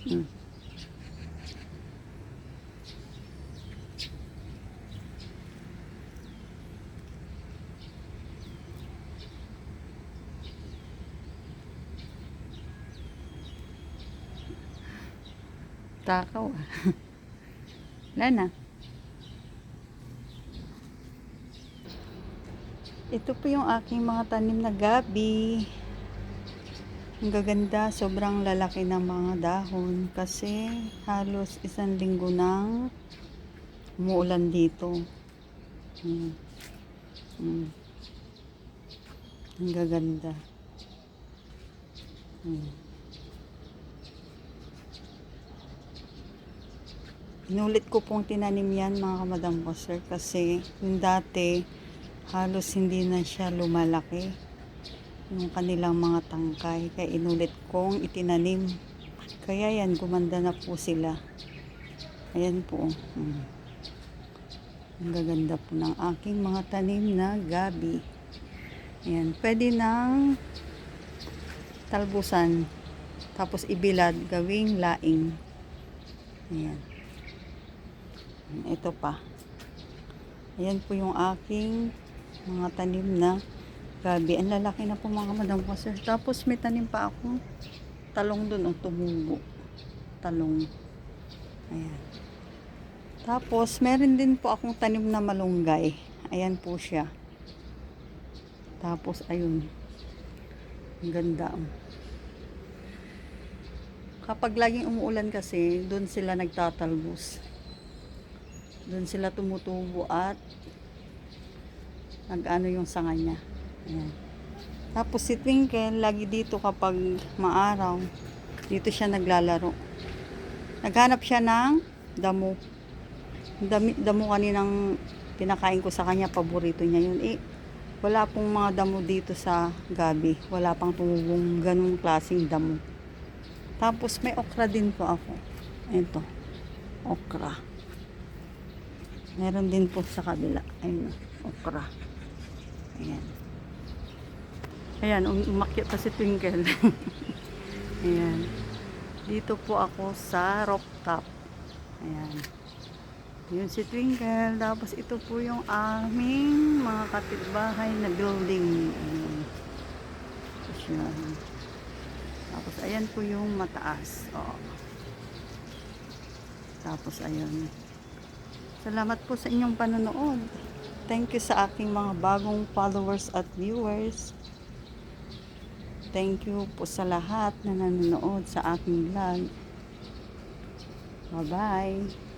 Hmm. Takaw ah. Wala na. Ito po yung aking mga tanim na gabi. Ang gaganda, sobrang lalaki ng mga dahon kasi halos 1 linggo nang umuulan dito. Hmm. Hmm. Ang gaganda. Hmm. Inulit ko pong tinanim yan mga kamadam ko sir kasi yung dati halos hindi na siya lumalaki yung kanilang mga tangkay kaya inulit kong itinanim kaya yan gumanda na po sila. Ayan po. Ang gaganda po ng aking mga tanim na gabi. Ayan, pwede nang talbusan tapos ibilad gawing laing. Ayan. Ito pa. Ayan po yung aking mga tanim na gabi. Ang lalaki na po mga madam ko sir. Tapos may tanim pa ako talong dun, tumubo. Talong. Ayan. Tapos meron din po akong tanim na malunggay. Ayan po siya. Tapos ayun. Ang ganda. Kapag laging umuulan kasi, doon sila nagtatalbos. Doon sila tumutubo at nag-ano yung sanga niya. Ayan. Tapos si Twinkle, lagi dito kapag maaraw, dito siya naglalaro. Naghanap siya ng damo. Damo kaninang pinakain ko sa kanya, paborito niya yun. Wala pong mga damo dito sa gabi. Wala pang tumubong ganung klaseng damo. Tapos may okra din po ako. Ito. Okra. Meron din po sa kabila. Ayun, okra. Ayan. Ayan, umakyat pa si Twinkle. Ayan. Dito po ako sa rooftop. Ayan. Yun si Twinkle. Tapos ito po yung aming mga kapitbahay na building. Ayan. Tapos ayan po yung mataas. Oh. Tapos ayan. Salamat po sa inyong panonood. Thank you sa aking mga bagong followers at viewers. Thank you po sa lahat na nanonood sa aking vlog. Bye-bye.